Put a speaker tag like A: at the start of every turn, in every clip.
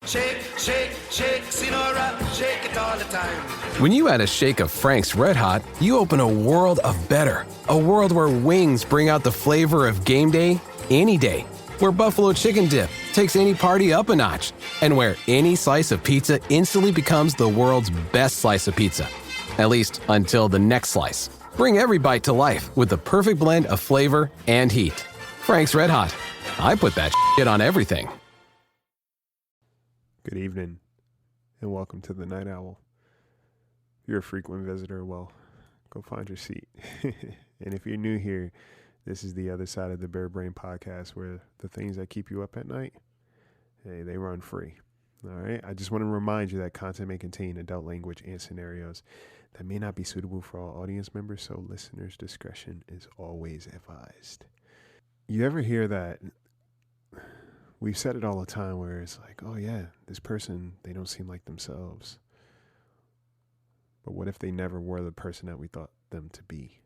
A: Shake, shake, shake, Sinora, shake it all the time.
B: When you add a shake of Frank's Red Hot, you open a world of better. A world where wings bring out the flavor of game day any day. Where buffalo chicken dip takes any party up a notch. And where any slice of pizza instantly becomes the world's best slice of pizza. At least until the next slice. Bring every bite to life with the perfect blend of flavor and heat. Frank's Red Hot. I put that shit on everything.
C: Good evening, and welcome to the Night Owl. If you're a frequent visitor, well, go find your seat. And if you're new here, this is the other side of the Bear Brain podcast where the things that keep you up at night, hey, they run free. All right. I just want to remind you that content may contain adult language and scenarios that may not be suitable for all audience members, so listeners' discretion is always advised. You ever hear that? We've said it all the time where it's like, oh yeah, this person, they don't seem like themselves. But what if they never were the person that we thought them to be?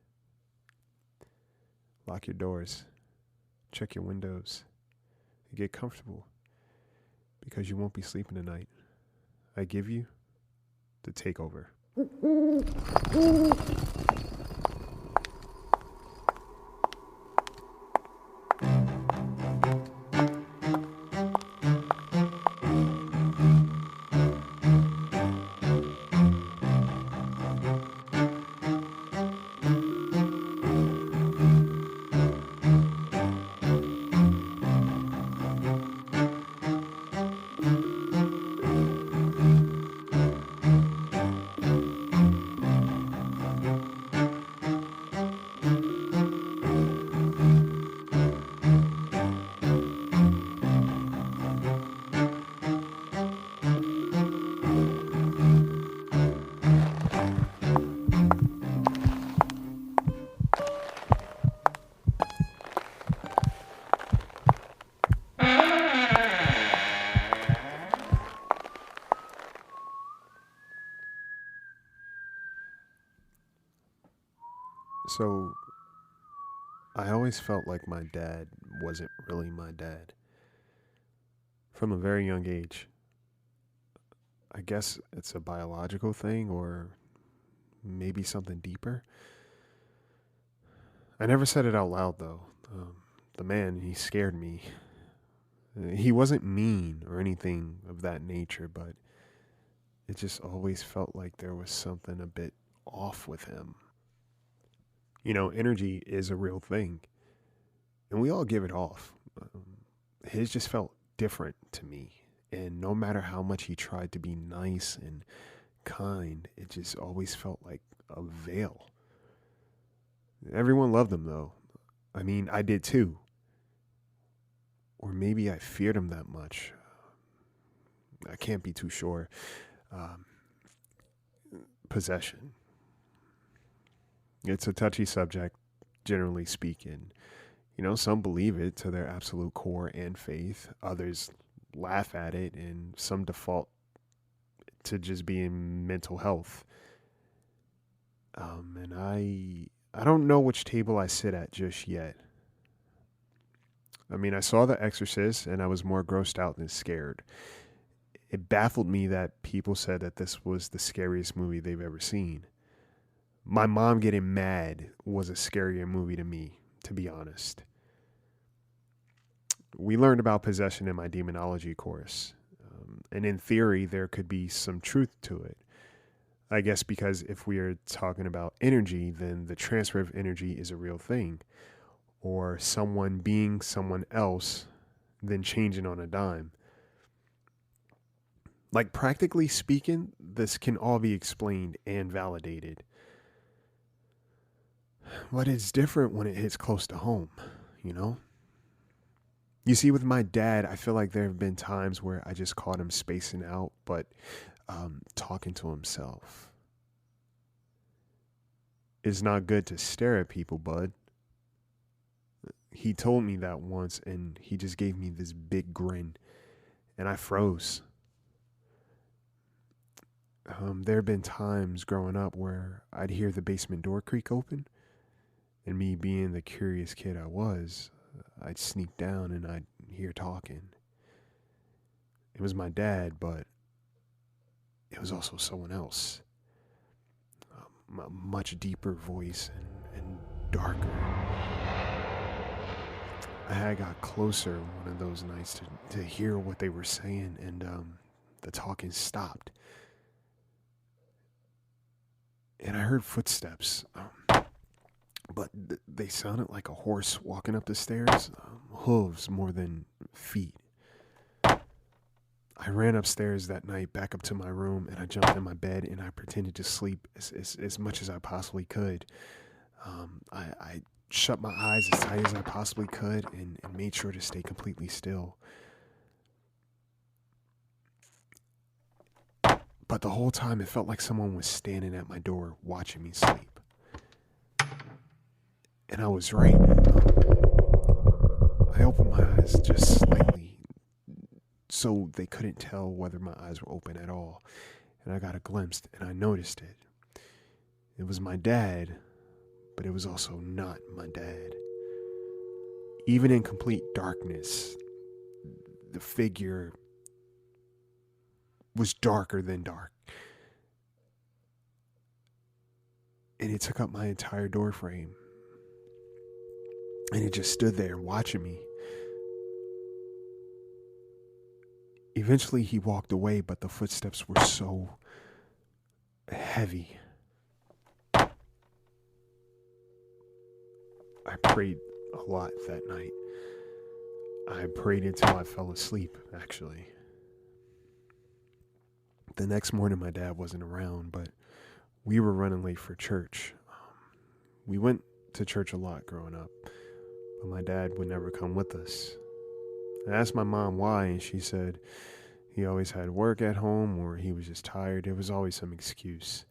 C: Lock your doors, check your windows, and get comfortable because you won't be sleeping tonight. I give you the takeover. So, I always felt like my dad wasn't really my dad. From a very young age. I guess it's a biological thing or maybe something deeper. I never said it out loud though. The man, he scared me. He wasn't mean or anything of that nature, but it just always felt like there was something a bit off with him. You know, energy is a real thing, and we all give it off. His just felt different to me, and no matter how much he tried to be nice and kind, it just always felt like a veil. Everyone loved him, though. I mean, I did too. Or maybe I feared him that much. I can't be too sure. Possession. It's a touchy subject, generally speaking. You know, some believe it to their absolute core and faith. Others laugh at it, and some default to just being mental health. And I don't know which table I sit at just yet. I mean, I saw The Exorcist, and I was more grossed out than scared. It baffled me that people said that this was the scariest movie they've ever seen. My mom getting mad was a scarier movie to me, to be honest. We learned about possession in my demonology course. And in theory, there could be some truth to it. I guess because if we are talking about energy, then the transfer of energy is a real thing. Or someone being someone else, then changing on a dime. Like, practically speaking, this can all be explained and validated. But it's different when it hits close to home, you know? You see, with my dad, I feel like there have been times where I just caught him spacing out, but talking to himself. It's not good to stare at people, bud. He told me that once, and he just gave me this big grin, and I froze. There have been times growing up where I'd hear the basement door creak open, and me being the curious kid I was, I'd sneak down and I'd hear talking. It was my dad, but it was also someone else. A much deeper voice and darker. I had got closer one of those nights to hear what they were saying, and the talking stopped. And I heard footsteps, but they sounded like a horse walking up the stairs, hooves more than feet. I ran upstairs that night back up to my room, and I jumped in my bed and I pretended to sleep as much as I possibly could. I shut my eyes as tight as I possibly could and made sure to stay completely still. But the whole time it felt like someone was standing at my door watching me sleep. And I was right. I opened my eyes just slightly so they couldn't tell whether my eyes were open at all. And I got a glimpse and I noticed it. It was my dad, but it was also not my dad. Even in complete darkness, the figure was darker than dark. And it took up my entire door frame. And it just stood there watching me. Eventually he walked away, but the footsteps were so heavy. I prayed a lot that night. I prayed until I fell asleep, actually. The next morning my dad wasn't around, but we were running late for church. We went to church a lot growing up, but my dad would never come with us. I asked my mom why, and she said he always had work at home or he was just tired. There was always some excuse.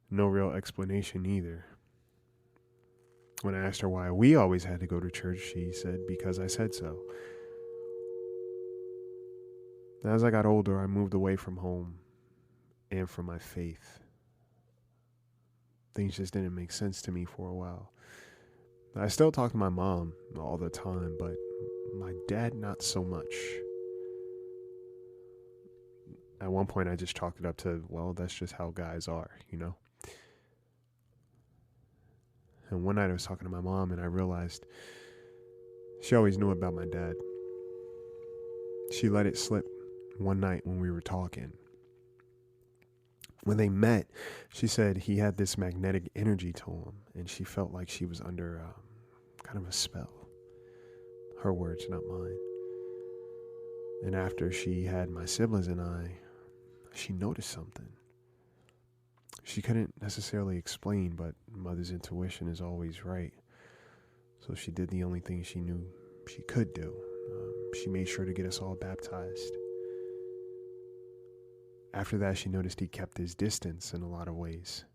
C: No real explanation either. When I asked her why we always had to go to church, she said, because I said so. As I got older, I moved away from home and from my faith. Things just didn't make sense to me for a while. I still talk to my mom all the time, but my dad, not so much. At one point, I just chalked it up to, well, that's just how guys are, you know? And one night I was talking to my mom and I realized she always knew about my dad. She let it slip one night when we were talking. When they met, she said he had this magnetic energy to him and she felt like she was under kind of a spell. Her words, not mine. And after she had my siblings and I, she noticed something. She couldn't necessarily explain, but mother's intuition is always right. So she did the only thing she knew she could do. She made sure to get us all baptized. After that, she noticed he kept his distance in a lot of ways.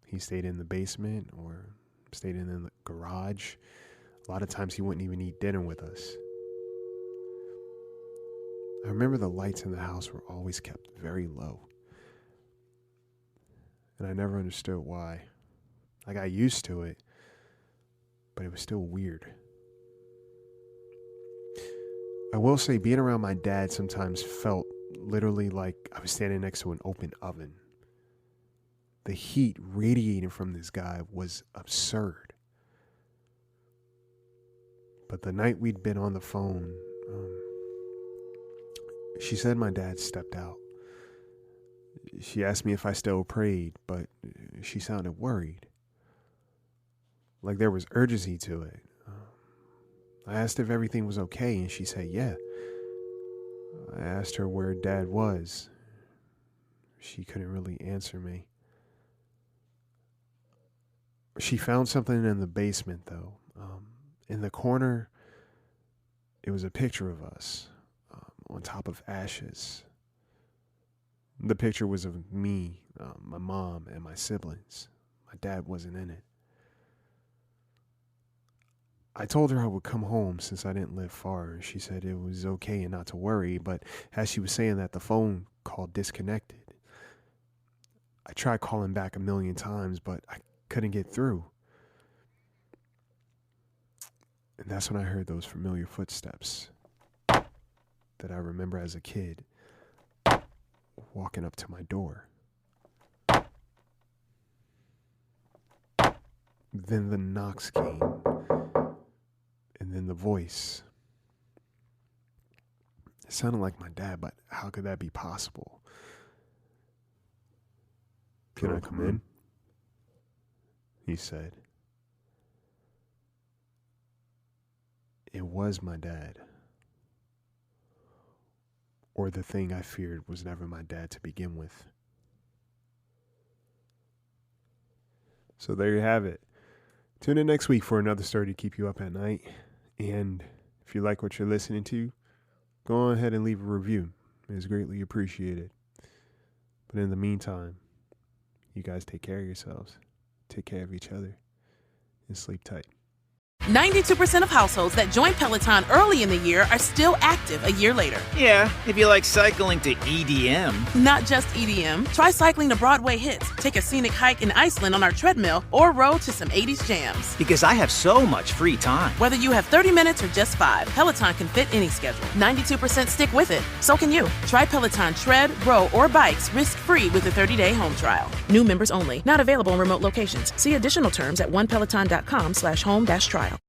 C: He stayed in the basement or stayed in the garage. A lot of times he wouldn't even eat dinner with us. I remember the lights in the house were always kept very low. And I never understood why. I got used to it, but it was still weird. I will say being around my dad sometimes felt literally like I was standing next to an open oven. The heat radiating from this guy was absurd. But the night we'd been on the phone, she said my dad stepped out. She asked me if I still prayed, but she sounded worried. Like there was urgency to it. I asked if everything was okay, and she said, yeah. I asked her where Dad was. She couldn't really answer me. She found something in the basement, though. In the corner, it was a picture of us on top of ashes. The picture was of me, my mom, and my siblings. My dad wasn't in it. I told her I would come home since I didn't live far. She said it was okay and not to worry, but as she was saying that, the phone call disconnected. I tried calling back 1,000,000 times, but I couldn't get through. And that's when I heard those familiar footsteps. that I remember as a kid walking up to my door. Then the knocks came, and then the voice. It sounded like my dad, but how could that be possible? "Can I come in?" he said. It was my dad. Or the thing I feared was never my dad to begin with. So there you have it. Tune in next week for another story to keep you up at night. And if you like what you're listening to, go ahead and leave a review. It's greatly appreciated. But in the meantime, you guys take care of yourselves, take care of each other, and sleep tight.
D: 92% of households that join Peloton early in the year are still active a year later.
E: Yeah, if you like cycling to EDM.
D: Not just EDM. Try cycling to Broadway hits, take a scenic hike in Iceland on our treadmill, or roll to some 80s jams.
E: Because I have so much free time.
D: Whether you have 30 minutes or just 5, Peloton can fit any schedule. 92% stick with it. So can you. Try Peloton tread, row, or bikes risk-free with a 30-day home trial. New members only. Not available in remote locations. See additional terms at onepeloton.com/home-trial.